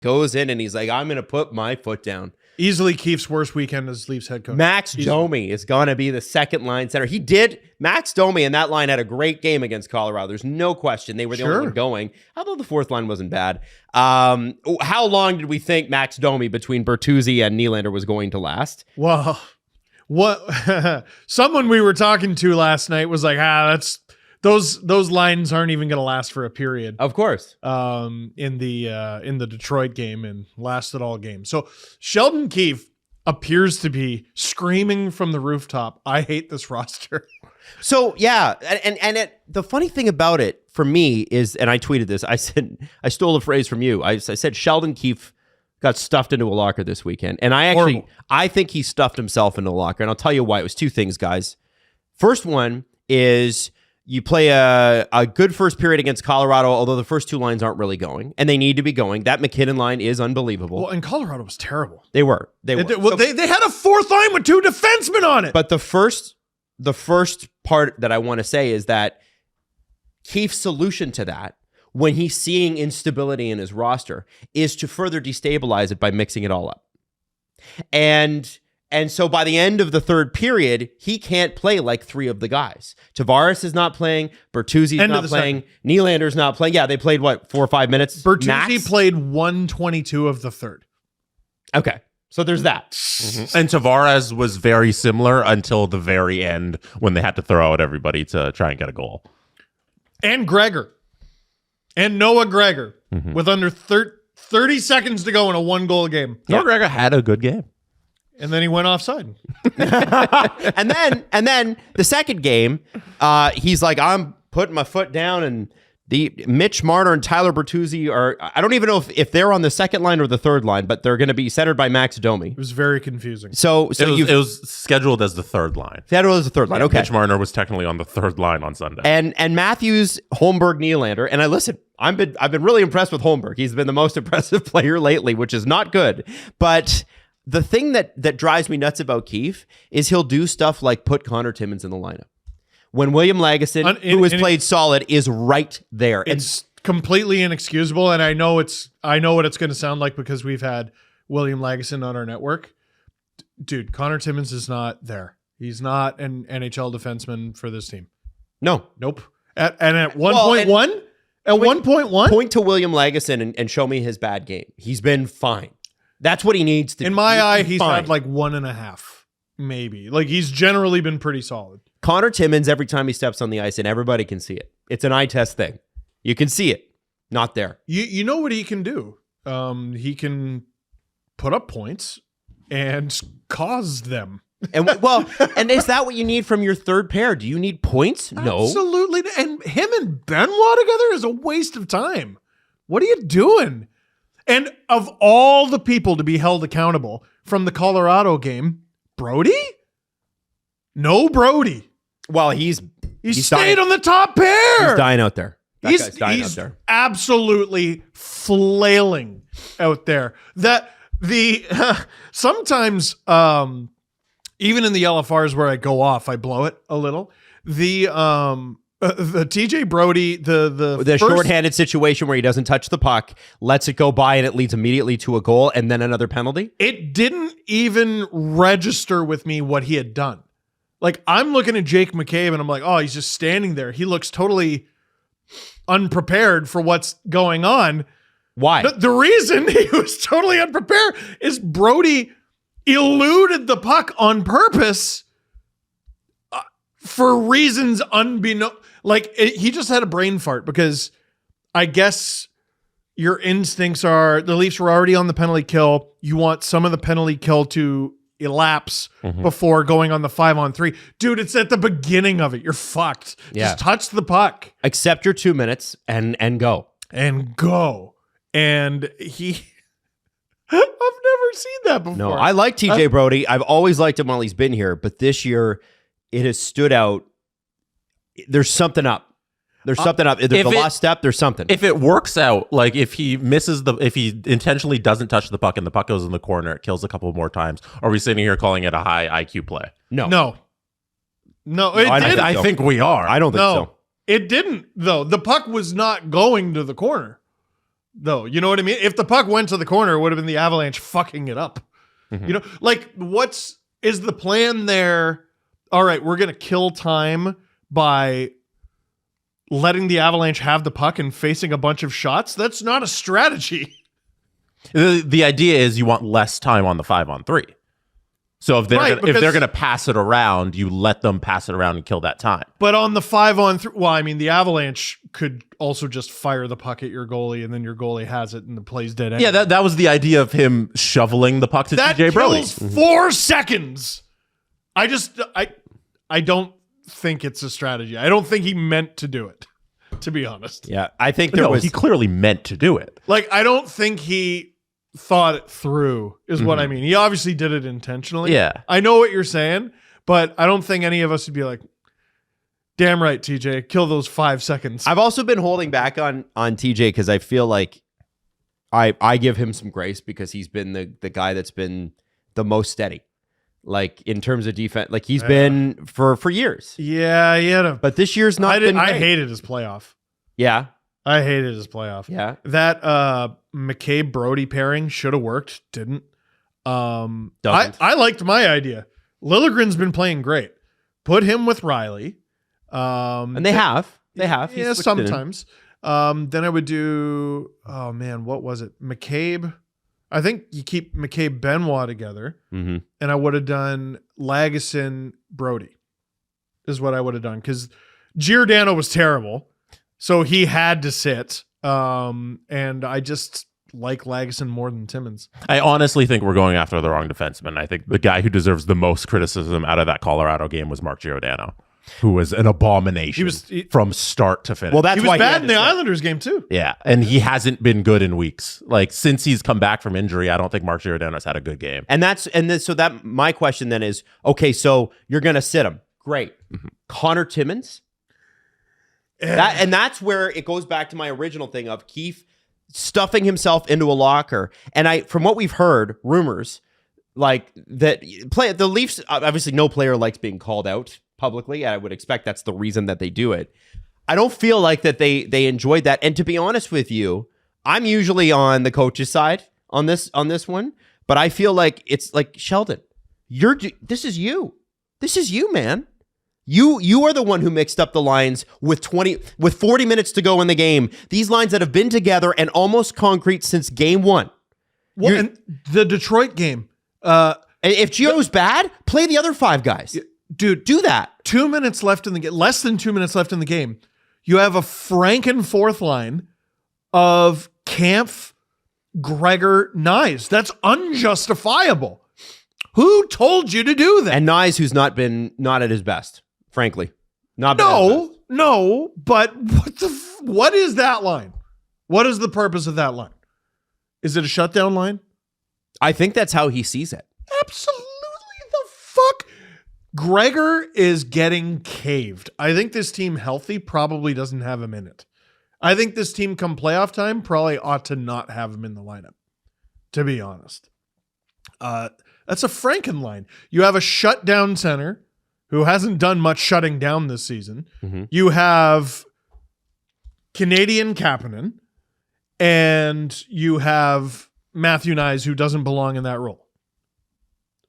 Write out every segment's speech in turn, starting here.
goes in and he's like, I'm going to put my foot down. Easily Keefe's worst weekend as Leafs head coach. Max Domi is going to be the second line center. Max Domi and that line had a great game against Colorado. There's no question. They were the only one going. Although the fourth line wasn't bad. How long did we think Max Domi between Bertuzzi and Nylander was going to last? Well, what someone we were talking to last night was like, that's those lines aren't even going to last for a period. Of course. In the Detroit game and lasted all game. So Sheldon Keefe appears to be screaming from the rooftop, I hate this roster. So yeah, and the funny thing about it for me is, and I tweeted this, I said, I stole a phrase from you. I said Sheldon Keefe got stuffed into a locker this weekend. And I think he stuffed himself into a locker. And I'll tell you why. It was two things, guys. First one is you play a good first period against Colorado, although the first two lines aren't really going, and they need to be going. That McKinnon line is unbelievable. Well, and Colorado was terrible. They were. They had a fourth line with two defensemen on it. But the first part that I want to say is that Keefe's solution to that, when he's seeing instability in his roster, is to further destabilize it by mixing it all up. And so by the end of the third period, he can't play like three of the guys. Tavares is not playing. Bertuzzi's not playing. Nylander's not playing. Yeah, they played, 4 or 5 minutes? Bertuzzi played 1/22 of the third. Okay, so there's that. Mm-hmm. And Tavares was very similar until the very end when they had to throw out everybody to try and get a goal. And Gregor. And Noah Gregor with under 30 seconds to go in a 1-goal game. Noah Gregor had a good game. And then he went offside. and then the second game, he's like, I'm putting my foot down, and the Mitch Marner and Tyler Bertuzzi are, I don't even know if they're on the second line or the third line, but they're going to be centered by Max Domi. It was very confusing. So it was scheduled as the third line. Scheduled as the third line. Okay. Mitch Marner was technically on the third line on Sunday. And Matthews, Holmberg, Nylander, and I've been really impressed with Holmberg. He's been the most impressive player lately, which is not good. But the thing that drives me nuts about Keefe is he'll do stuff like put Connor Timmins in the lineup when William Lagesson, who has played solid, is right there. It's completely inexcusable, and I know what it's going to sound like because we've had William Lagesson on our network. Dude, Connor Timmins is not there. He's not an NHL defenseman for this team. No. Nope. At 1.1? At 1.1? Point to William Lagesson and show me his bad game. He's been fine. That's what he needs to. In my eye, he's had like 1.5, maybe. Like, he's generally been pretty solid. Connor Timmins, every time he steps on the ice, and everybody can see it. It's an eye test thing. You can see it. Not there. You know what he can do? He can put up points and cause them. And is that what you need from your third pair? Do you need points? No. Absolutely. And him and Benoit together is a waste of time. What are you doing? And of all the people to be held accountable from the Colorado game, Brody? No Brody. Well, he stayed on the top pair. He's dying out there. He's absolutely flailing out there. Sometimes even in the LFRs where I go off, I blow it a little. The TJ Brody, the shorthanded situation where he doesn't touch the puck, lets it go by, and it leads immediately to a goal and then another penalty. It didn't even register with me what he had done. Like, I'm looking at Jake McCabe and I'm like, oh, he's just standing there. He looks totally unprepared for what's going on. Why? The reason he was totally unprepared is Brody eluded the puck on purpose for reasons unbeknown. Like, he just had a brain fart because I guess your instincts are the Leafs were already on the penalty kill. You want some of the penalty kill to elapse before going on the 5-on-3. Dude, it's at the beginning of it. You're fucked. Yeah. Just touch the puck. Accept your 2 minutes and go. And go. And he... I've never seen that before. No, I like TJ Brody. I've always liked him while he's been here, but this year it has stood out. There's something up. There's something up. There's the last step. There's something. If it works out, like if he intentionally doesn't touch the puck and the puck goes in the corner, it kills a couple more times. Are we sitting here calling it a high IQ play? No. I think we are. I don't think so. It didn't, though. The puck was not going to the corner. though. You know what I mean? If the puck went to the corner, it would have been the Avalanche fucking it up. You know, like is the plan there? All right, we're going to kill time by letting the Avalanche have the puck and facing a bunch of shots. That's not a strategy. The idea is you want less time on the 5-on-3. So if they're going to pass it around, you let them pass it around and kill that time. But on the 5-on-3, well, I mean, the Avalanche could also just fire the puck at your goalie, and then your goalie has it and the play's dead. Anyway. Yeah, that was the idea of him shoveling the puck to TJ Brody. That kills 4 seconds. I don't think it's a strategy. I don't think he meant to do it, to be honest. Yeah, I think he clearly meant to do it. Like, I don't think he thought it through is what I mean. He obviously did it intentionally. Yeah. I know what you're saying, but I don't think any of us would be like, damn right, TJ, kill those 5 seconds. I've also been holding back on TJ because I feel like I give him some grace because he's been the guy that's been the most steady. Like in terms of defense, like he's been for years. Yeah, he had but this year's not been great. I hated his playoff. Yeah. I hated his playoff. Yeah. That McCabe Brody pairing should have worked. Didn't. I liked my idea. Lilligren's been playing great. Put him with Riley. And they have. Yeah, sometimes. Then I would do, oh man, what was it? McCabe. I think you keep McCabe Benoit together. Mm-hmm. And I would have done Lagesson Brody is what I would have done. Because Giordano was terrible. So he had to sit. And I just like Lagesson more than Timmins. I honestly think we're going after the wrong defenseman. I think the guy who deserves the most criticism out of that Colorado game was Mark Giordano, who was an abomination from start to finish. Well, that's he was why bad in the Islanders game too. Yeah, and he hasn't been good in weeks. Like since he's come back from injury, I don't think Mark Giordano's had a good game. So that my question then is, okay, so you're going to sit him. Great. Mm-hmm. Connor Timmins? That's where it goes back to my original thing of Keefe stuffing himself into a locker. And from what we've heard, rumors like that the Leafs, obviously no player likes being called out publicly. I would expect that's the reason that they do it. I don't feel like that they enjoyed that. And to be honest with you, I'm usually on the coach's side on this one, but I feel like it's like, Sheldon, this is you, man. You are the one who mixed up the lines with 40 minutes to go in the game. These lines that have been together and almost concrete since game one. Well, and the Detroit game. If Gio's bad, play the other 5 guys. Dude, do that. 2 minutes left in the game. Less than 2 minutes left in the game. You have a Franken fourth line of Kampf, Gregor, Nyes. That's unjustifiable. Who told you to do that? And Nyes, who's not at his best, frankly. But what is that line? What is the purpose of that line? Is it a shutdown line? I think that's how he sees it. Absolutely the fuck. Gregor is getting caved. I think this team healthy probably doesn't have him in it. I think this team come playoff time probably ought to not have him in the lineup, to be honest. That's a Franken line. You have a shutdown center who hasn't done much shutting down this season. Mm-hmm. You have Canadian Kapanen, and you have Matthew Nyes, who doesn't belong in that role.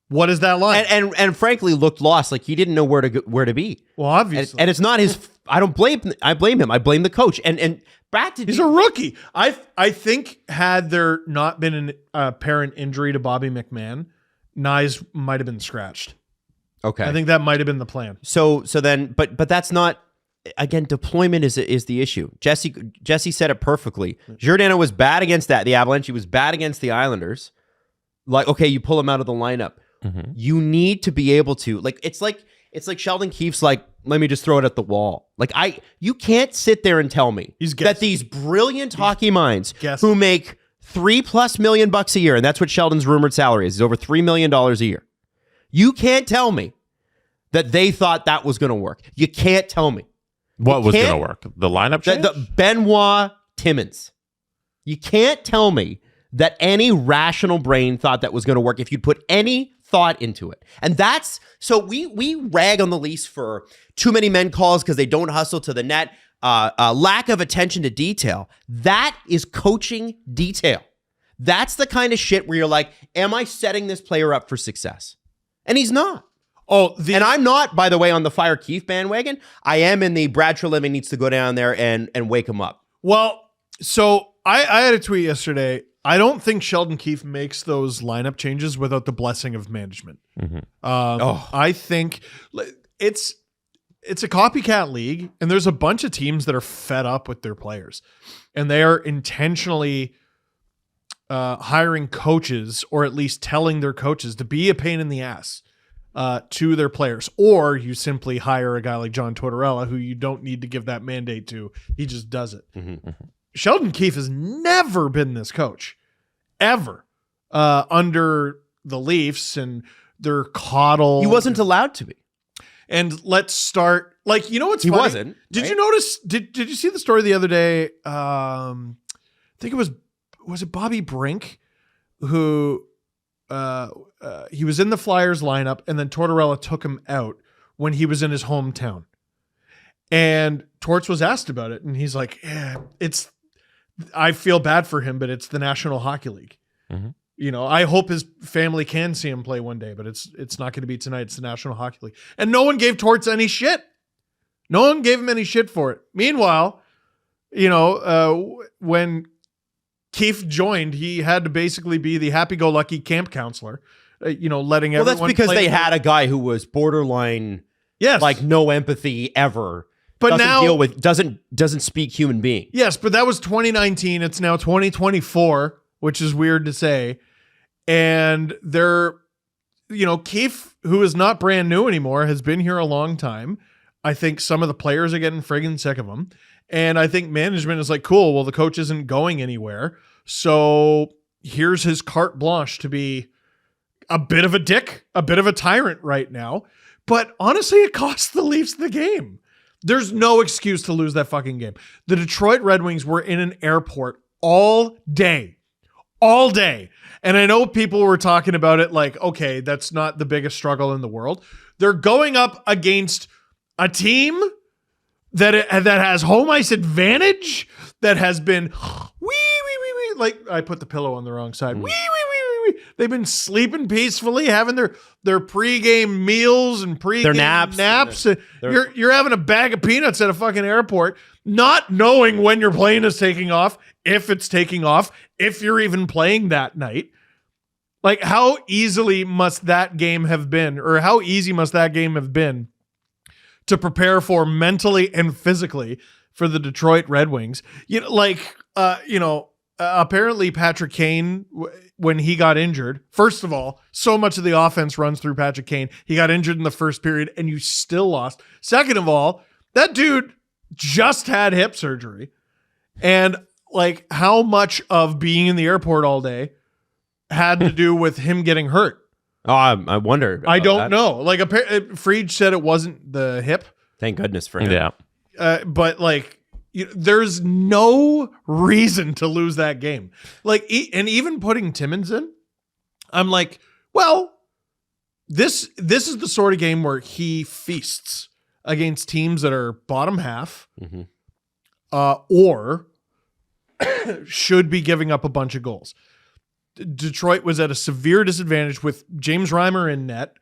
What is that line? And frankly looked lost, like he didn't know where to be. Well, obviously, and it's not his. I don't blame him. I blame him. I blame the coach. And back to he's a rookie. I think had there not been an apparent injury to Bobby McMahon, Nyes might have been scratched. Okay, I think that might have been the plan. So then, but that's not. Again, deployment is the issue. Jesse said it perfectly. Giordano was bad against the Avalanche. He was bad against the Islanders. Like, okay, you pull him out of the lineup. Mm-hmm. You need to be able to it's like Sheldon Keefe's like, let me just throw it at the wall. Like you can't sit there and tell me that these brilliant hockey minds who make $3+ million a year, and that's what Sheldon's rumored salary is. He's over $3 million a year. You can't tell me that they thought that was going to work. You can't tell me. What was going to work? The lineup change? The Benoit Timmins. You can't tell me that any rational brain thought that was going to work if you'd put any thought into it. And that's, so we rag on the Leafs for too many men calls because they don't hustle to the net. lack of attention to detail. That is coaching detail. That's the kind of shit where you're like, am I setting this player up for success? And he's not. And I'm not, by the way, on the Fire Keefe bandwagon. I am in the Brad Treliving needs to go down there and wake him up. Well, so I had a tweet yesterday. I don't think Sheldon Keefe makes those lineup changes without the blessing of management. I think it's a copycat league, and there's a bunch of teams that are fed up with their players, and they are intentionally hiring coaches, or at least telling their coaches to be a pain in the ass to their players. Or you simply hire a guy like John Tortorella, who you don't need to give that mandate to. He just does it. Sheldon Keefe has never been this coach, ever, under the Leafs and their coddle. He wasn't allowed to be. And let's start, like, you know what's funny? He wasn't. Did you notice, did you see the story the other day? I think it was it Bobby Brink, who he was in the Flyers lineup, and then Tortorella took him out when he was in his hometown. And Torts was asked about it, and he's like, yeah, I feel bad for him, but it's the National Hockey League. You know, I hope his family can see him play one day, but it's not going to be tonight. It's the National Hockey League. And no one gave Torts any shit. No one gave him any shit for it. Meanwhile, you know, when Keefe joined, he had to basically be the happy-go-lucky camp counselor, you know, letting everyone. Well, that's because they had a guy who was borderline, like no empathy ever. But doesn't speak human being. Yes, but that was 2019. It's now 2024, which is weird to say. And they're, you know, Keefe, who is not brand new anymore, has been here a long time. I think some of the players are getting friggin' sick of him. And I think management is like, cool, well, the coach isn't going anywhere. So here's his carte blanche to be a bit of a dick, a bit of a tyrant right now. But honestly, it cost the Leafs the game. There's no excuse to lose that fucking game. The Detroit Red Wings were in an airport all day. And I know people were talking about it like, okay, that's not the biggest struggle in the world. They're going up against a team that has home ice advantage, that has been like, I put the pillow on the wrong side. They've been sleeping peacefully, having their pregame meals and pregame naps. You're having a bag of peanuts at a fucking airport, not knowing when your plane is taking off, if it's taking off, if you're even playing that night. Like, how easily must that game have been, or how easy must that game have been to prepare for mentally and physically for the Detroit Red Wings? You know, like, apparently Patrick Kane, when he got injured, first of all, so much of the offense runs through Patrick Kane. He got injured in the first period and you still lost. Second of all, that dude just had hip surgery. And like, how much of being in the airport all day had to do with him getting hurt? Oh, I wonder. I don't know. Like, Fried said it wasn't the hip. Thank goodness for him. Yeah. But like, there's no reason to lose that game. Like, and even putting Timmins in, I'm like, well, this is the sort of game where he feasts against teams that are bottom half, or should be giving up a bunch of goals. Detroit was at a severe disadvantage with James Reimer in net.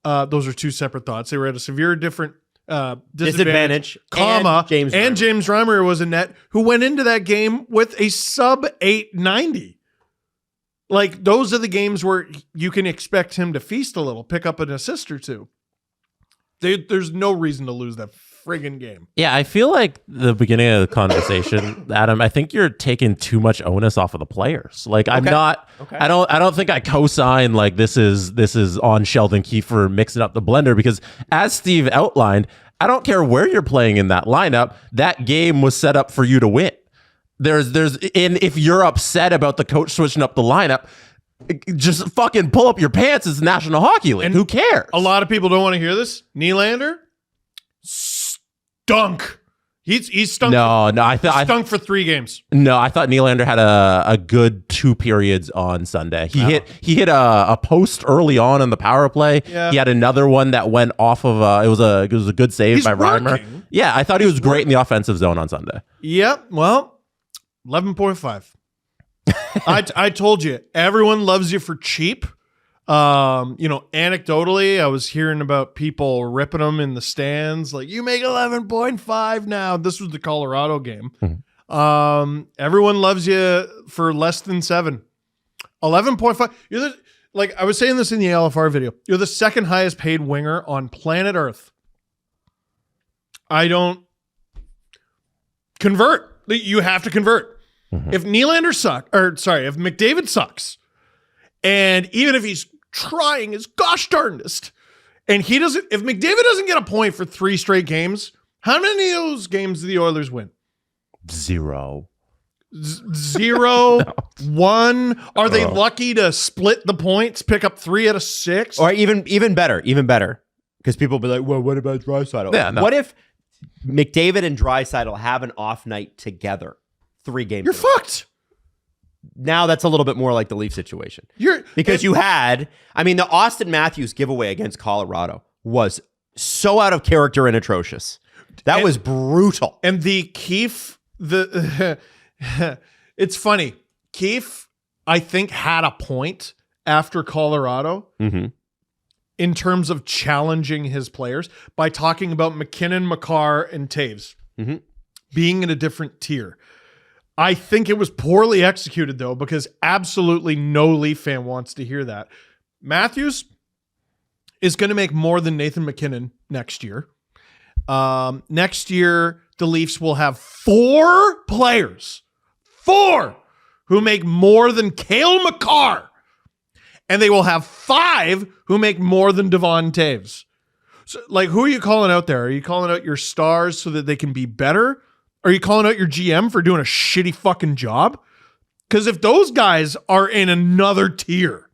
Those are two separate thoughts. They were at a severe disadvantage, and James Reimer was in net, who went into that game with a sub 890. Like, those are the games where you can expect him to feast a little, pick up an assist or two. There's no reason to lose that friggin' game. Yeah, I feel like the beginning of the conversation, Adam, I think you're taking too much onus off of the players. Like, I'm not. Okay. I don't think I co-sign like this is on Sheldon Keefe for mixing up the blender, because as Steve outlined, I don't care where you're playing in that lineup. That game was set up for you to win. And if you're upset about the coach switching up the lineup, just fucking pull up your pants. It's the National Hockey League. And who cares? A lot of people don't want to hear this. Nylander stunk. He's stunk. I stunk for 3 games. No, I thought Nylander had a good 2 periods on Sunday. He hit a post early on in the power play. Yeah. He had another one that went off of it was a good save by Reimer. Yeah, I thought he was great in the offensive zone on Sunday. Yep. Well, 11.5. I told you, everyone loves you for cheap. Anecdotally, I was hearing about people ripping them in the stands. Like, you make 11.5 now. This was the Colorado game. Everyone loves you for less than 7. 11.5. I was saying this in the LFR video. You're the second highest paid winger on planet Earth. I don't convert. You have to convert. If Nylander if McDavid sucks, and even if he's trying his gosh darndest, and if McDavid doesn't get a point for 3 straight games, how many of those games do the Oilers win? 0. 0, 1. Are they lucky to split the points, pick up 3 out of 6? Or even better, because people will be like, well, what about Draisaitl? Yeah, no. What if McDavid and Draisaitl have an off night together 3 games? You're fucked. Now that's a little bit more like the Leaf situation. The Austin Matthews giveaway against Colorado was so out of character and atrocious. That was brutal. And the Keefe, it's funny. Keefe, I think, had a point after Colorado in terms of challenging his players by talking about McKinnon, Makar, and Taves being in a different tier. I think it was poorly executed, though, because absolutely no Leaf fan wants to hear that. Matthews is going to make more than Nathan McKinnon next year. Next year, the Leafs will have 4 players, 4 who make more than Cale Makar. And they will have 5 who make more than Devon Taves. So, who are you calling out there? Are you calling out your stars so that they can be better? Are you calling out your GM for doing a shitty fucking job? Because if those guys are in another tier,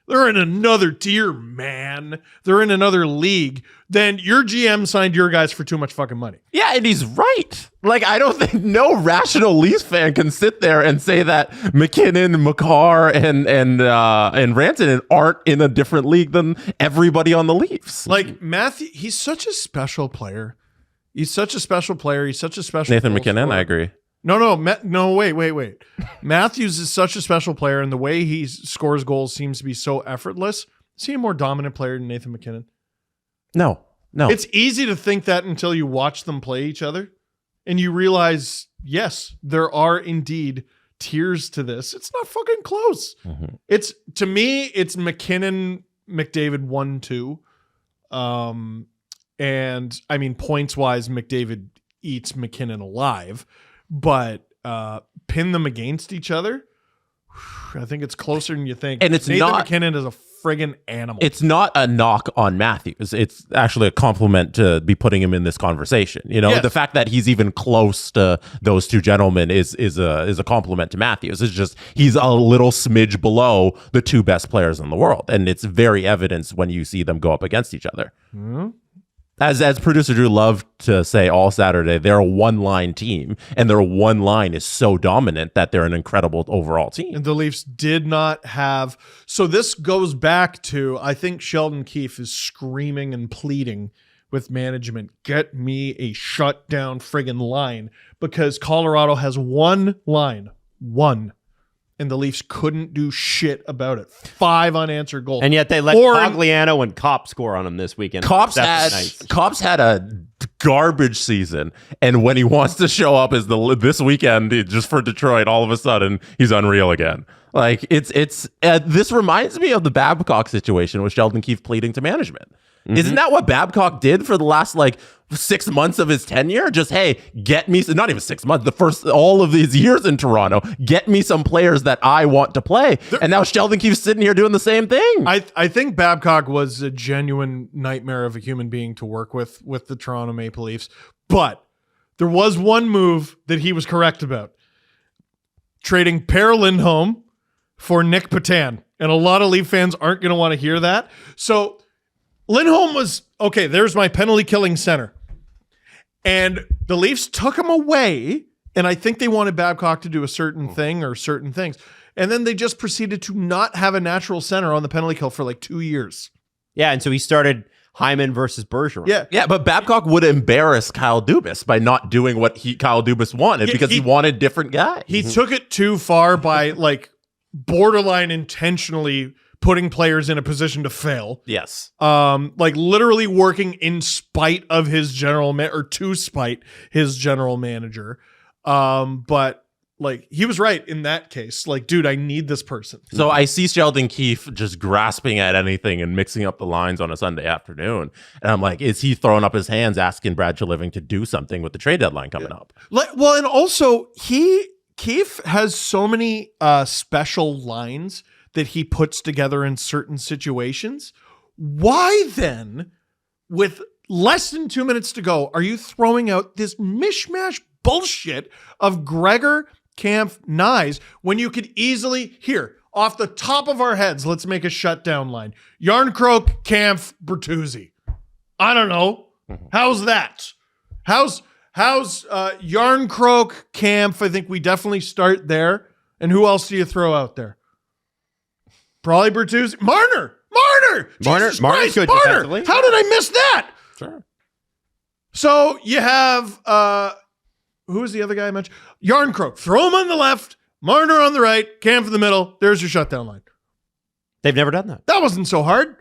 they're in another tier, man. They're in another league. Then your GM signed your guys for too much fucking money. Yeah, and he's right. I don't think no rational Leafs fan can sit there and say that McKinnon, Makar, and Rantanen aren't in a different league than everybody on the Leafs. Matthew, he's such a special player. He's such a special player. He's such a special Nathan McKinnon, scorer. I agree. No, wait. Matthews is such a special player, and the way he scores goals seems to be so effortless. Is he a more dominant player than Nathan McKinnon? No. It's easy to think that until you watch them play each other, and you realize, yes, there are indeed tiers to this. It's not fucking close. To me, it's McKinnon, McDavid 1-2. And I mean, points wise, McDavid eats McKinnon alive, but pin them against each other. I think it's closer than you think. And it's Nathan not McKinnon is a friggin' animal. It's not a knock on Matthews. It's actually a compliment to be putting him in this conversation. Yes. The fact that he's even close to those two gentlemen is a compliment to Matthews. It's just he's a little smidge below the 2 best players in the world, and it's very evident when you see them go up against each other. As producer Drew loved to say all Saturday, they're a one-line team, and their one line is so dominant that they're an incredible overall team. And the Leafs did not have... So this goes back to, I think Sheldon Keefe is screaming and pleading with management, get me a shutdown friggin' line, because Colorado has one line. And the Leafs couldn't do shit about it. 5 unanswered goals. And yet they let Cogliano and Kopp score on him this weekend. Kopp's had a garbage season, and when he wants to show up as this weekend just for Detroit, all of a sudden he's unreal again. This reminds me of the Babcock situation with Sheldon Keefe pleading to management. Isn't that what Babcock did for the last 6 months of his tenure? Just, hey, get me, not even 6 months, all of these years in Toronto, get me some players that I want to play. And now Sheldon Keefe's sitting here doing the same thing. I think Babcock was a genuine nightmare of a human being to work with the Toronto Maple Leafs. But there was one move that he was correct about. Trading Per Lindholm for Nick Patan. And a lot of Leaf fans aren't going to want to hear that. So Lindholm was, okay, there's my penalty killing center. And the Leafs took him away, and I think they wanted Babcock to do a certain thing or certain things. And then they just proceeded to not have a natural center on the penalty kill for 2 years. Yeah, and so he started Hyman versus Bergeron. Yeah, but Babcock would embarrass Kyle Dubas by not doing what Kyle Dubas wanted because he wanted different guys. He took it too far by like borderline intentionally putting players in a position to fail. Yes. Like literally working in spite of his or to spite his general manager. But like he was right in that case. Like, dude, I need this person. So I see Sheldon Keefe just grasping at anything and mixing up the lines on a Sunday afternoon. And I'm like, is he throwing up his hands asking Brad Treliving to do something with the trade deadline coming up? Well, and also Keefe has so many special lines that he puts together in certain situations. Why then, with less than 2 minutes to go, are you throwing out this mishmash bullshit of Gregor, Kampf, Nyes when you could easily, here, off the top of our heads, let's make a shutdown line. Yarncroke, Kampf, Bertuzzi. I don't know. How's that? How's Yarncroke, Kampf? I think we definitely start there. And who else do you throw out there? Probably Bertuzzi. Marner. Jesus Christ, good Marner. defensively. How did I miss that? Sure. So you have who was the other guy I mentioned? Yarncroke. Throw him on the left, Marner on the right, Kampf in the middle. There's your shutdown line. They've never done that. That wasn't so hard.